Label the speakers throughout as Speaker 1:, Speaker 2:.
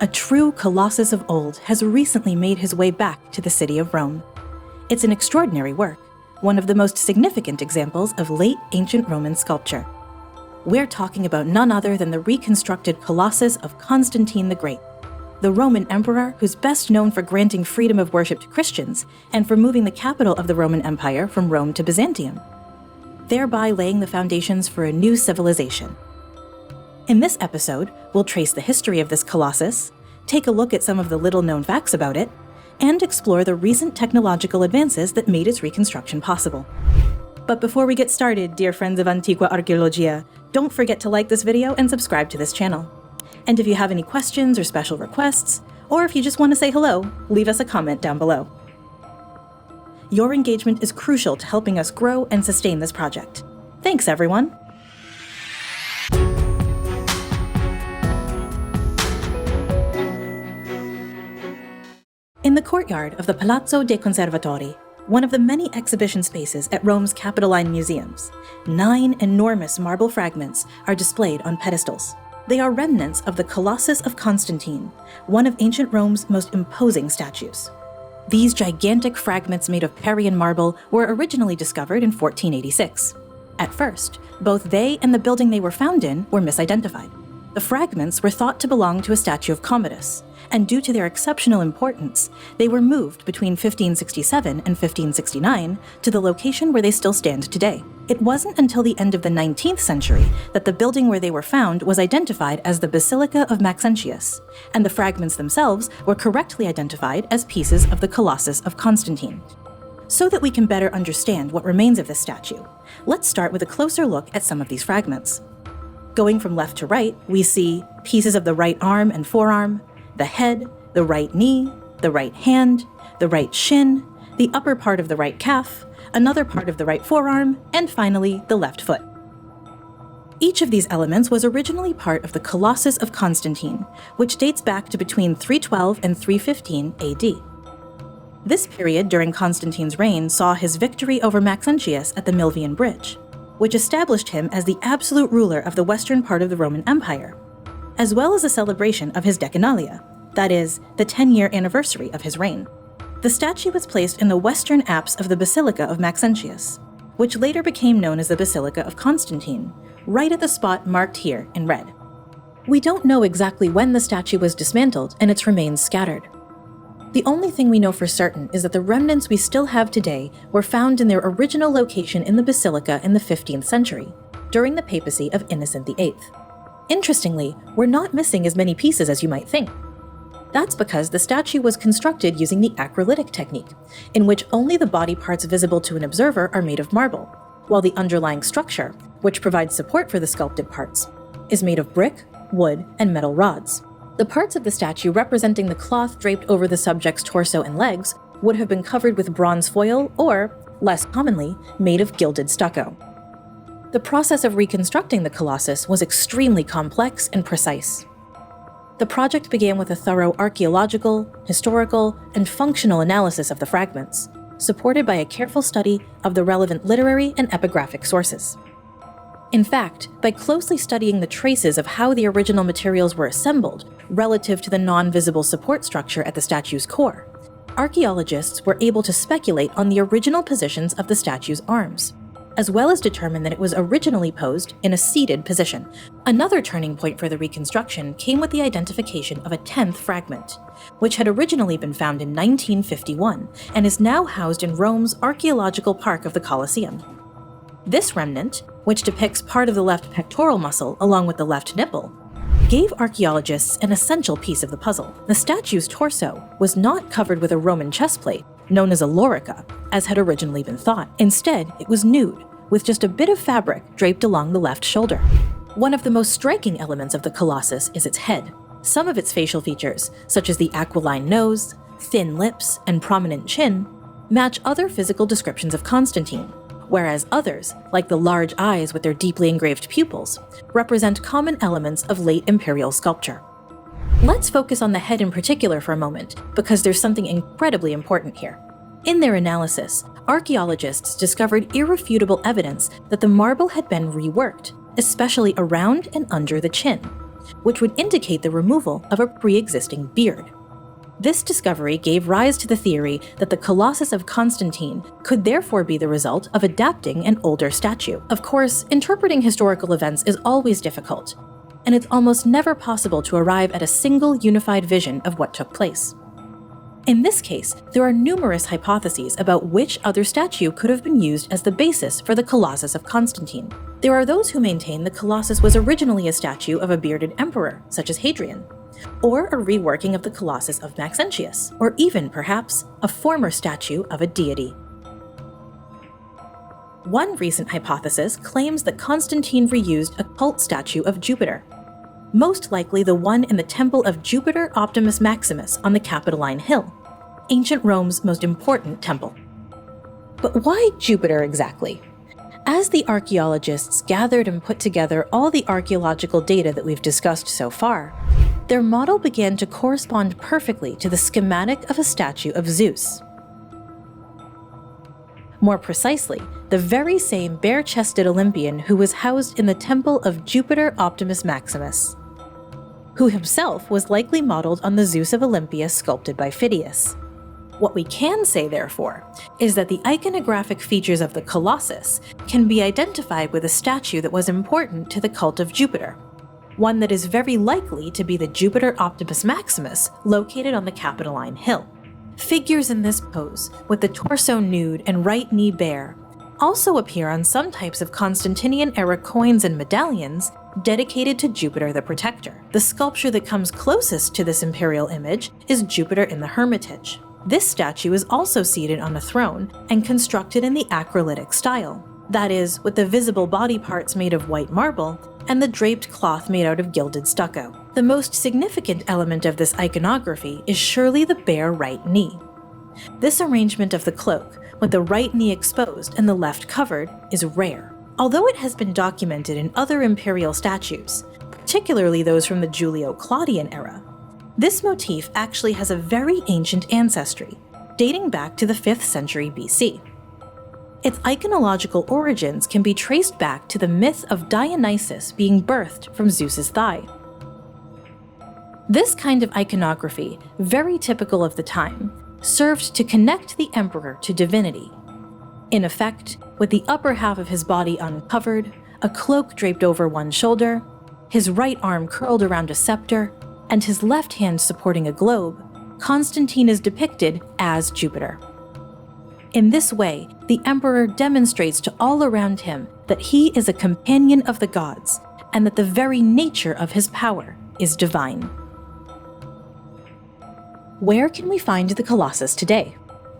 Speaker 1: A true Colossus of old has recently made his way back to the city of Rome. It's an extraordinary work, one of the most significant examples of late ancient Roman sculpture. We're talking about none other than the reconstructed Colossus of Constantine the Great, the Roman emperor who's best known for granting freedom of worship to Christians and for moving the capital of the Roman Empire from Rome to Byzantium, thereby laying the foundations for a new civilization. In this episode, we'll trace the history of this Colossus, take a look at some of the little-known facts about it, and explore the recent technological advances that made its reconstruction possible. But before we get started, dear friends of Antiqua Archeologia, don't forget to like this video and subscribe to this channel. And if you have any questions or special requests, or if you just want to say hello, leave us a comment down below. Your engagement is crucial to helping us grow and sustain this project. Thanks, everyone! In the courtyard of the Palazzo dei Conservatori, one of the many exhibition spaces at Rome's Capitoline museums, 9 enormous marble fragments are displayed on pedestals. They are remnants of the Colossus of Constantine, one of ancient Rome's most imposing statues. These gigantic fragments made of Parian marble were originally discovered in 1486. At first, both they and the building they were found in were misidentified. The fragments were thought to belong to a statue of Commodus, and due to their exceptional importance, they were moved between 1567 and 1569 to the location where they still stand today. It wasn't until the end of the 19th century that the building where they were found was identified as the Basilica of Maxentius, and the fragments themselves were correctly identified as pieces of the Colossus of Constantine. So that we can better understand what remains of this statue, let's start with a closer look at some of these fragments. Going from left to right, we see pieces of the right arm and forearm, the head, the right knee, the right hand, the right shin, the upper part of the right calf, another part of the right forearm, and finally, the left foot. Each of these elements was originally part of the Colossus of Constantine, which dates back to between 312 and 315 AD. This period during Constantine's reign saw his victory over Maxentius at the Milvian Bridge, which established him as the absolute ruler of the western part of the Roman Empire, as well as a celebration of his Decennalia, that is, the 10-year anniversary of his reign. The statue was placed in the western apse of the Basilica of Maxentius, which later became known as the Basilica of Constantine, right at the spot marked here in red. We don't know exactly when the statue was dismantled and its remains scattered. The only thing we know for certain is that the remnants we still have today were found in their original location in the basilica in the 15th century, during the papacy of Innocent VIII. Interestingly, we're not missing as many pieces as you might think. That's because the statue was constructed using the acrolytic technique, in which only the body parts visible to an observer are made of marble, while the underlying structure, which provides support for the sculpted parts, is made of brick, wood, and metal rods. The parts of the statue representing the cloth draped over the subject's torso and legs would have been covered with bronze foil or, less commonly, made of gilded stucco. The process of reconstructing the Colossus was extremely complex and precise. The project began with a thorough archaeological, historical, and functional analysis of the fragments, supported by a careful study of the relevant literary and epigraphic sources. In fact, by closely studying the traces of how the original materials were assembled relative to the non-visible support structure at the statue's core, archaeologists were able to speculate on the original positions of the statue's arms, as well as determine that it was originally posed in a seated position. Another turning point for the reconstruction came with the identification of a 10th fragment, which had originally been found in 1951 and is now housed in Rome's archaeological park of the Colosseum. This remnant, which depicts part of the left pectoral muscle along with the left nipple, gave archaeologists an essential piece of the puzzle. The statue's torso was not covered with a Roman chestplate, known as a lorica, as had originally been thought. Instead, it was nude, with just a bit of fabric draped along the left shoulder. One of the most striking elements of the Colossus is its head. Some of its facial features, such as the aquiline nose, thin lips, and prominent chin, match other physical descriptions of Constantine, whereas others, like the large eyes with their deeply engraved pupils, represent common elements of late imperial sculpture. Let's focus on the head in particular for a moment, because there's something incredibly important here. In their analysis, archaeologists discovered irrefutable evidence that the marble had been reworked, especially around and under the chin. which would indicate the removal of a pre-existing beard. This discovery gave rise to the theory that the Colossus of Constantine could therefore be the result of adapting an older statue. Of course, interpreting historical events is always difficult, and it's almost never possible to arrive at a single unified vision of what took place. In this case, there are numerous hypotheses about which other statue could have been used as the basis for the Colossus of Constantine. There are those who maintain the Colossus was originally a statue of a bearded emperor, such as Hadrian, or a reworking of the Colossus of Maxentius, or even, perhaps, a former statue of a deity. One recent hypothesis claims that Constantine reused a cult statue of Jupiter, most likely the one in the temple of Jupiter Optimus Maximus on the Capitoline Hill, ancient Rome's most important temple. But why Jupiter exactly? As the archaeologists gathered and put together all the archaeological data that we've discussed so far, their model began to correspond perfectly to the schematic of a statue of Zeus. More precisely, the very same bare-chested Olympian who was housed in the temple of Jupiter Optimus Maximus, who himself was likely modeled on the Zeus of Olympia sculpted by Phidias. What we can say, therefore, is that the iconographic features of the Colossus can be identified with a statue that was important to the cult of Jupiter, one that is very likely to be the Jupiter Optimus Maximus located on the Capitoline Hill. Figures in this pose, with the torso nude and right knee bare, also appear on some types of Constantinian-era coins and medallions dedicated to Jupiter the Protector. The sculpture that comes closest to this imperial image is Jupiter in the Hermitage. This statue is also seated on a throne and constructed in the acrolytic style, that is, with the visible body parts made of white marble and the draped cloth made out of gilded stucco. The most significant element of this iconography is surely the bare right knee. This arrangement of the cloak, with the right knee exposed and the left covered, is rare. Although it has been documented in other imperial statues, particularly those from the Julio-Claudian era, this motif actually has a very ancient ancestry, dating back to the 5th century BC. Its iconological origins can be traced back to the myth of Dionysus being birthed from Zeus's thigh. This kind of iconography, very typical of the time, served to connect the emperor to divinity. In effect, with the upper half of his body uncovered, a cloak draped over one shoulder, his right arm curled around a scepter, and his left hand supporting a globe, Constantine is depicted as Jupiter. In this way, the emperor demonstrates to all around him that he is a companion of the gods, and that the very nature of his power is divine. Where can we find the Colossus today?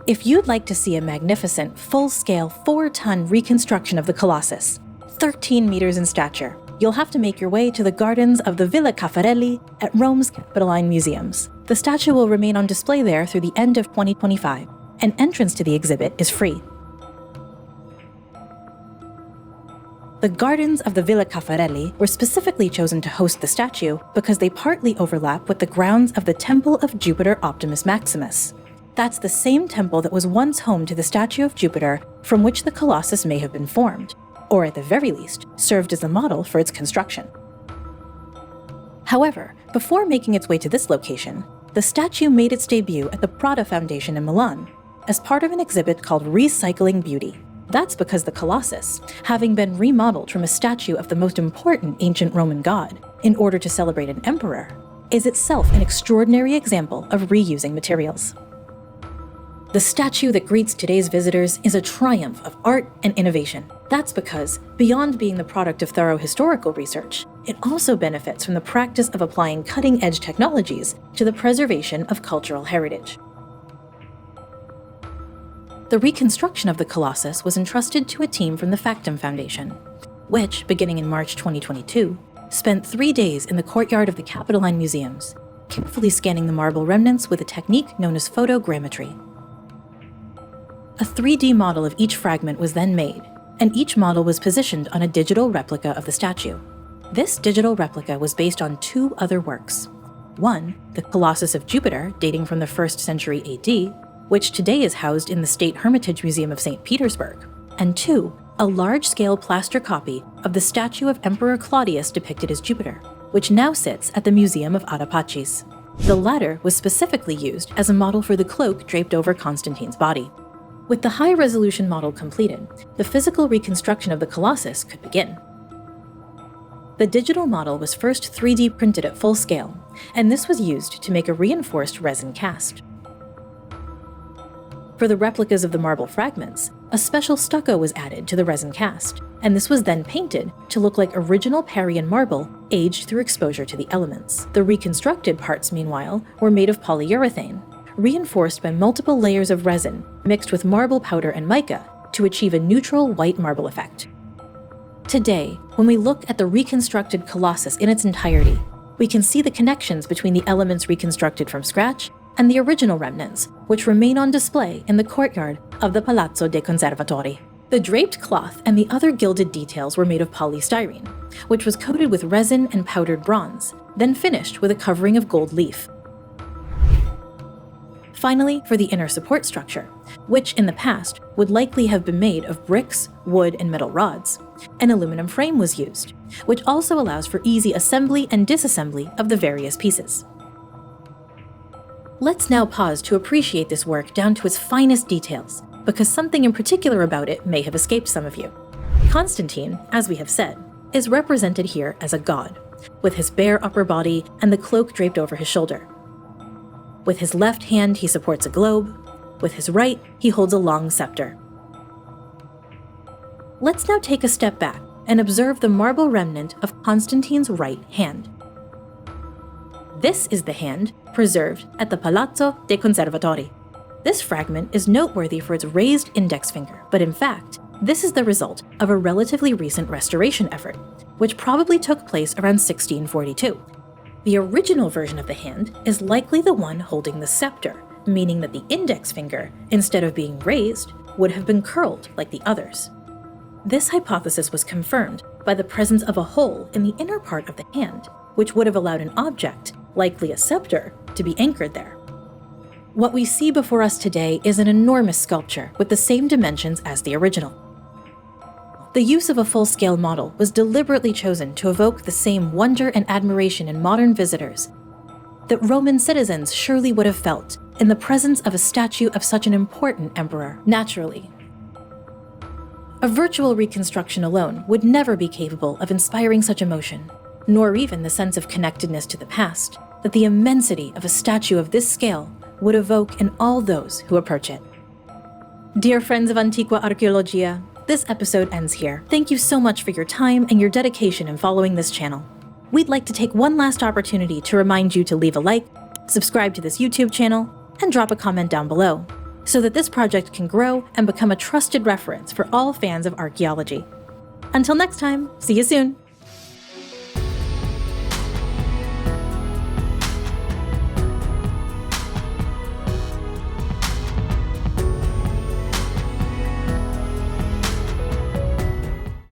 Speaker 1: If you'd like to see a magnificent, full-scale, 4-ton reconstruction of the Colossus, 13 meters in stature, you'll have to make your way to the gardens of the Villa Caffarelli at Rome's Capitoline Museums. The statue will remain on display there through the end of 2025, and entrance to the exhibit is free. The gardens of the Villa Caffarelli were specifically chosen to host the statue because they partly overlap with the grounds of the Temple of Jupiter Optimus Maximus. That's the same temple that was once home to the statue of Jupiter from which the Colossus may have been formed, or at the very least, served as a model for its construction. However, before making its way to this location, the statue made its debut at the Prada Foundation in Milan as part of an exhibit called Recycling Beauty. That's because the Colossus, having been remodeled from a statue of the most important ancient Roman god in order to celebrate an emperor, is itself an extraordinary example of reusing materials. The statue that greets today's visitors is a triumph of art and innovation. That's because, beyond being the product of thorough historical research, it also benefits from the practice of applying cutting-edge technologies to the preservation of cultural heritage. The reconstruction of the Colossus was entrusted to a team from the Factum Foundation, which, beginning in March 2022, spent 3 days in the courtyard of the Capitoline Museums, carefully scanning the marble remnants with a technique known as photogrammetry. A 3D model of each fragment was then made, and each model was positioned on a digital replica of the statue. This digital replica was based on 2 other works. One, the Colossus of Jupiter, dating from the 1st century AD, which today is housed in the State Hermitage Museum of St. Petersburg, and 2, a large-scale plaster copy of the statue of Emperor Claudius depicted as Jupiter. which now sits at the Museum of Arapacis. The latter was specifically used as a model for the cloak draped over Constantine's body. With the high-resolution model completed, the physical reconstruction of the Colossus could begin. The digital model was first 3D printed at full scale, and this was used to make a reinforced resin cast. For the replicas of the marble fragments, a special stucco was added to the resin cast, and this was then painted to look like original Parian marble aged through exposure to the elements. The reconstructed parts, meanwhile, were made of polyurethane, reinforced by multiple layers of resin mixed with marble powder and mica to achieve a neutral white marble effect. Today, when we look at the reconstructed Colossus in its entirety, we can see the connections between the elements reconstructed from scratch and the original remnants, which remain on display in the courtyard of the Palazzo dei Conservatori. The draped cloth and the other gilded details were made of polystyrene, which was coated with resin and powdered bronze, then finished with a covering of gold leaf. Finally, for the inner support structure, which in the past would likely have been made of bricks, wood, and metal rods, an aluminum frame was used, which also allows for easy assembly and disassembly of the various pieces. Let's now pause to appreciate this work down to its finest details, because something in particular about it may have escaped some of you. Constantine, as we have said, is represented here as a god, with his bare upper body and the cloak draped over his shoulder. With his left hand, he supports a globe. With his right, he holds a long scepter. Let's now take a step back and observe the marble remnant of Constantine's right hand. This is the hand preserved at the Palazzo dei Conservatori. This fragment is noteworthy for its raised index finger, but in fact, this is the result of a relatively recent restoration effort, which probably took place around 1642. The original version of the hand is likely the one holding the scepter, meaning that the index finger, instead of being raised, would have been curled like the others. This hypothesis was confirmed by the presence of a hole in the inner part of the hand, which would have allowed an object, likely a scepter, to be anchored there. What we see before us today is an enormous sculpture with the same dimensions as the original. The use of a full-scale model was deliberately chosen to evoke the same wonder and admiration in modern visitors that Roman citizens surely would have felt in the presence of a statue of such an important emperor. Naturally, a virtual reconstruction alone would never be capable of inspiring such emotion, nor even the sense of connectedness to the past that the immensity of a statue of this scale would evoke in all those who approach it. Dear friends of Antiqua Archaeologia, this episode ends here. Thank you so much for your time and your dedication in following this channel. We'd like to take one last opportunity to remind you to leave a like, subscribe to this YouTube channel, and drop a comment down below, so that this project can grow and become a trusted reference for all fans of archaeology. Until next time, see you soon!